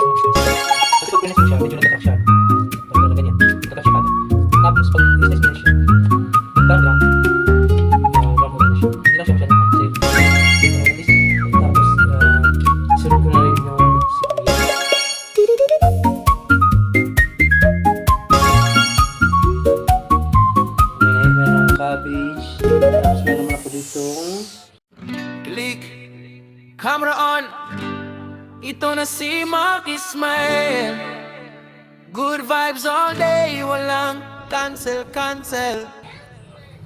ako mag-stress. Kasi pag pinas mo siya, medyo nagtatak siya. Pag na ganyan, nagtatak siya kagad. Tapos pag stress mo na siya, background, ground mo na siya. Hindi lang siya masyadong safe. At least, tapos, sunod ko na rin yung sibuyas. Meron cabbage. Tapos meron naman ako ditong Click, camera on. Ito na si Mark Ismael. Good vibes all day, walang cancel.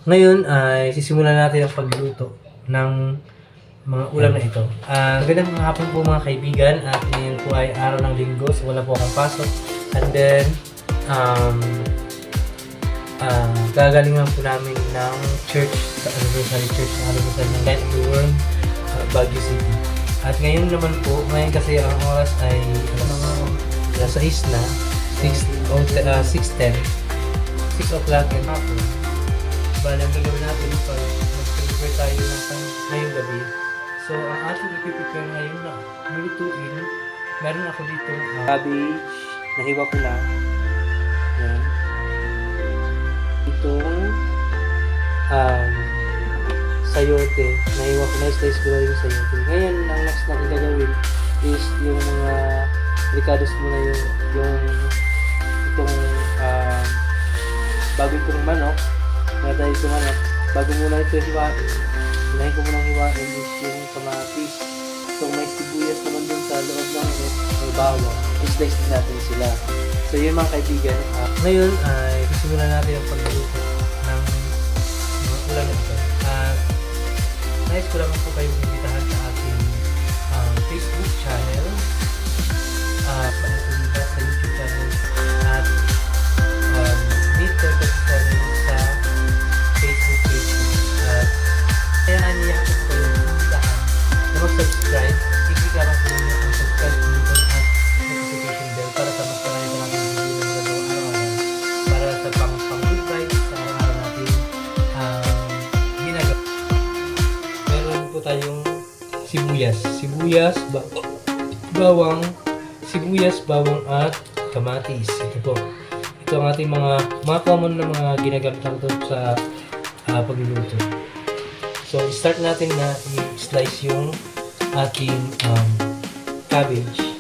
Ngayon ay sisimulan natin ang pagluto ng mga ulam na ito. Magandang hapon po mga kaibigan at ngayon po ay araw ng linggo so wala po akong pasok. And then, gagalingan po namin ng church sa Anniversary Church ng Anniversary ng Light of the World, Baguio City. At ngayon naman po, ngayon kasi ang oras ay alas 6 na, 6:10, 6 o'clock and hapon. Bale, ang gagawin natin pag mag-prepare tayo ng ngayong gabi. So, ang ating i-prepare ngayon na lulutuin, meron ako dito cabbage, nahiwa ko lang. Yan. Itong sayote, nahiwa ko, na-slice ko na yung sayote. Ngayon, ang next natin gagawin is yung mga ricados muna yung itong bago itong manok, dahil itong manok, bago muna ito hiwain, unahin ko munang hiwain is yung kamatis. So may sibuyas naman dun sa loob ng may bawang, i-slice din natin sila. So yun mga kaibigan, ngayon ay simulan natin ang pagluluto ng mga ulam na ito. Nais ko lang po kayong imbitahan sa aking Facebook channel, sa YouTube channel, at Meet 37 sa Facebook page. Kaya niya ko po kayong imbitahan na mag-subscribe. I-click lang po ninyo ang subscribe button at notification bell para sa mas marami pa natin video na magagawa araw-araw. Para sa pang-good vibes sa araw-araw natin ginagawa. Meron po tayong sibuyas, bawang at kamatis. Ito po. Ito ang ating mga common na mga ginagamit natin sa pagluluto. So, start natin na i-slice yung ating cabbage.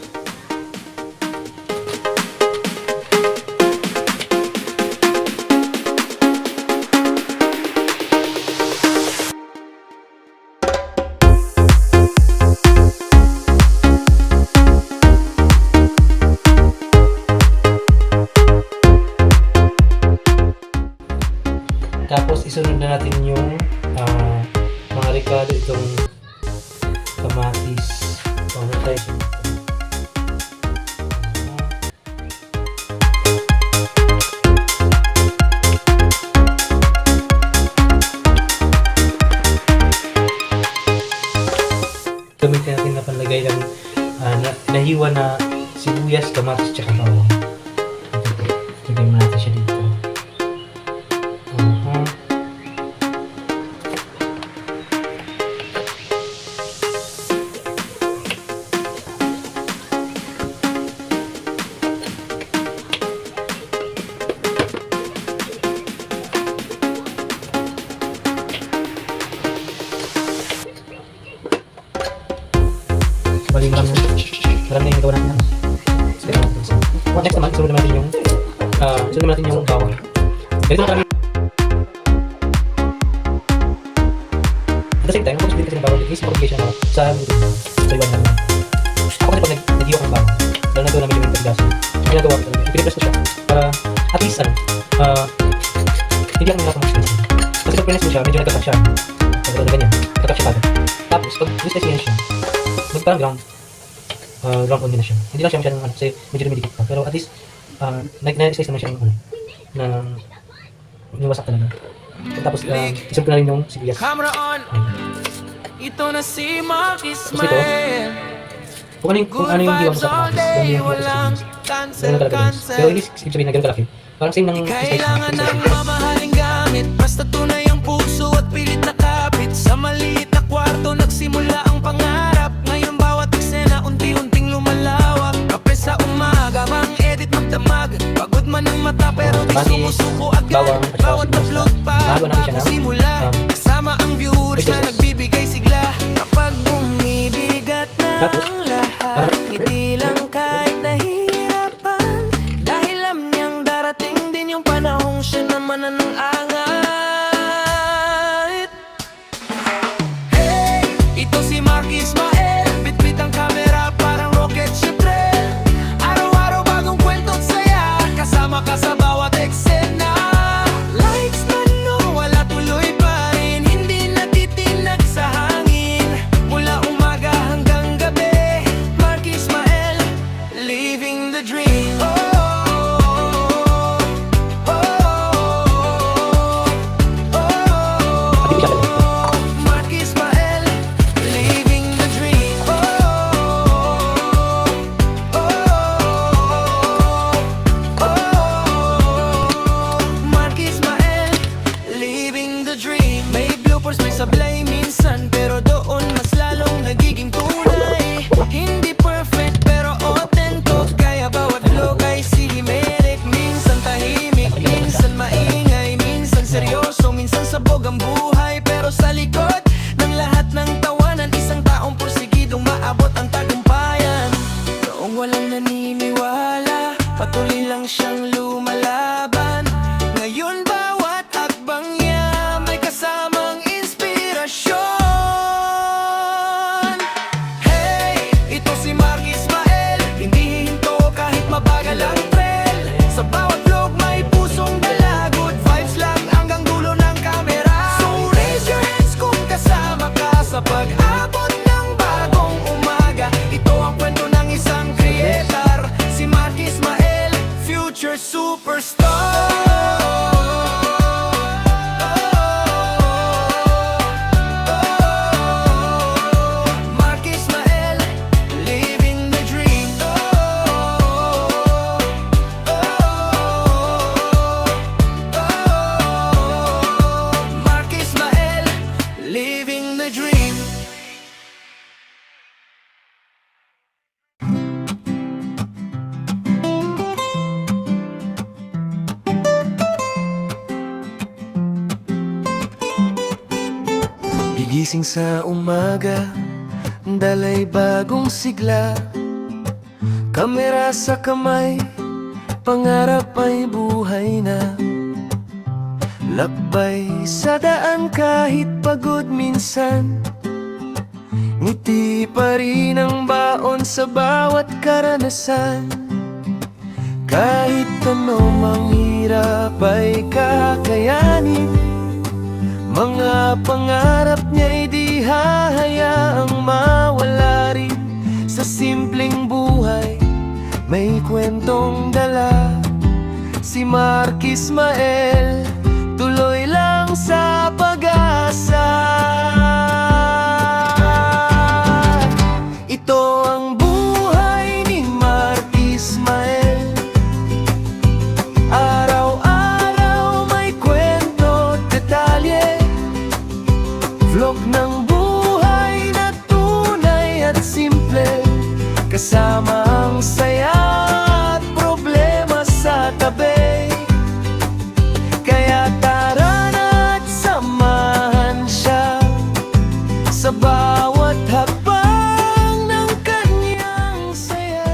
Tapos isunod na natin yung mga ricado, itong kamatis. Pamatay siya. Gamitin natin na panlagay ng nahiwa na sibuyas, kamatis, tsaka bawang. Lagay mo natin siya dito. Bali marami na yung gawa natin. Next naman, sunod naman natin yung bawang. Ganito na kami. At the same time, kung kasi ng bawang, is pag-obligation ako sa iwan namin. Ako kasi pag nag-iwan ng bawang, lalo na doon namin yung pag-gasan. Ang ginagawa ko talaga, i-press ko siya para at least hindi ako nila mag-stress. Kasi pag press mo siya, medyo nagkatak siya. Pag ganyan, nagkatak siya kagad. Tapos, pag stress niya siya, parang ground on din na siya. Hindi lang siya masyadong kasi medyo lumidikit pa. Pero at least, na-slice naman siya yung wasak talaga. Tapos, isunod ko na rin yung sibuyas. Camera on. Ito na si Mark Tapos ito, Ismael. kung ano yung hiwa mo sa kamatis, ganun yung hiwa ko sa sibuyas. Ganun talaga guys. Pero hindi ibig sabihin na ganun kalaki. Parang same ng slice Kailangan na. ng mamahaling gamit, basta tunay ang puso at pilit na kapit. Sa maliit na kwarto nagsimula ang pangarap. Ngayon bawat eksena unti-unting lumalawak. Kape sa pero di pati sumusuko agad. bawang at saka Bawat sibuyas upload pa, bago namin siya bagong simula. Kasama ang viewers na pesos. nagbibigay sigla. Kapag bumibigat na Tapos, ang lahat, ngiti lang kahit nahihirapan. Dahil alam niyang darating din yung panahong siya naman ang angat. Hey, ito si Marky Ismael, bitbit ang camera parang rocket ship trail. Araw-araw bagong kwento't saya, kasama ka sa bawat eksena. Lights na wala tuloy pa rin, hindi natitinag sa hangin. Mula umaga hanggang gabi, Marky Ismael, living the dream. Marky Ismael, living the dream. Marky Ismael, living the dream. May bloopers, may sablay minsan, pero doon mas lalong nagiging tunay. Hindi perfect pero authentic, kaya bawat vlog ay cinematic. Minsan tahimik, minsan maingay, minsan seryoso, minsan sabog ang buhay. Pero sa likod ng lahat ng tawanan, isang taong porsigidong maabot ang tagumpayan. Noong walang naniniwala, patuloy lang siyang lumalaban. Ngayon bawat hakbang niya may kasamang inspirasyon. Hey, ito si Marky Ismael, hindi hihinto kahit mabagal ang trail. Sa bawat vlog may pusong dala, good vibes lang hanggang dulo ng kamera. So raise your hands kung kasama ka sa pag-abot ng bagong umaga. Ito ang kwento ng isang creator, si Marky Ismael, future superstar. Marky Ismael, living the dream. Marky Ismael, living the dream. Gigising sa umaga, dalay bagong sigla. Kamera sa kamay, pangarap ay buhay na. Lakbay sa daan kahit pagod minsan, ngiti pa rin ang baon sa bawat karanasan. Kahit ano mang hirap ay kakayanin, mga pangarap niya'y di hahayaang mawala rin. Sa simpleng buhay, may kwentong dala. Si Marky Ismael, tuloy lang sa pag-asa. Ito ang buhay ni Marky Ismael. Araw-araw may kwento, detalye, vlog ng buhay na tunay at simple. Kasama ang saya at problema sa tabi. Kaya tara na't samahan siya sa bawat hakbang ng kanyang saya.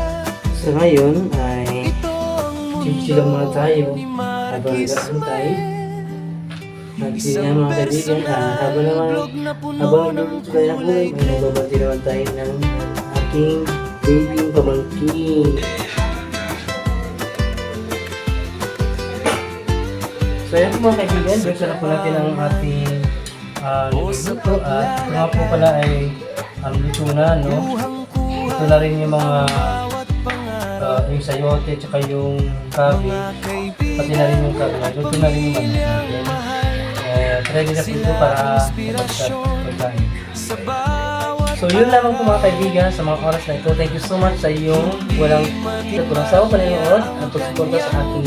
So ngayon ay Ito ang chill muna tayo ni habang Marky nag-aantay. Ismael. Nagsinya mga kaibigan, habang nagluluto tayo ng ulam, may nagbabati naman tayo ng aking baby pamangkin. So yan po mga kaibigan, buksan na po natin ang ating luto at ito nga po pala ay ang luto na, no? Ito na rin yung mga yung sayote tsaka yung cabbage, pati na rin yung cabbage, luto na rin yung manok. Ready na po ito para pagkain. So yun lamang po mga kaibigan sa mga oras na ito. Thank you so much sa iyong walang sawa pananood at pagsuporta sa aking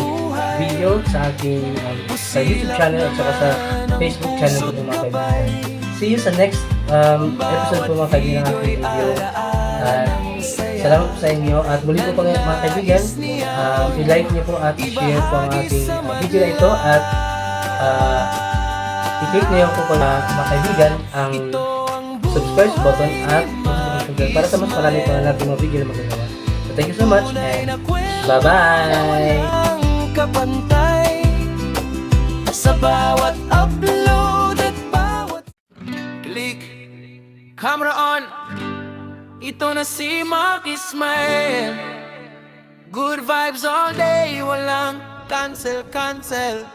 video, sa aking sa YouTube channel at saka sa Facebook channel po mga kaibigan. See you sa next episode po mga kaibigan ng aking video. Salamat po sa inyo at muli po mga kaibigan, i-like niyo po at i-share po ang ating video na ito at i-click niyo po mga kaibigan ang subscribe button at notification para sa mas marami pa natin mga video na magagawa. So thank you so much and bye-bye! Kapantay sa bawat upload at bawat click. Camera on. Ito na si Mark Ismael. Good vibes all day, walang cancel.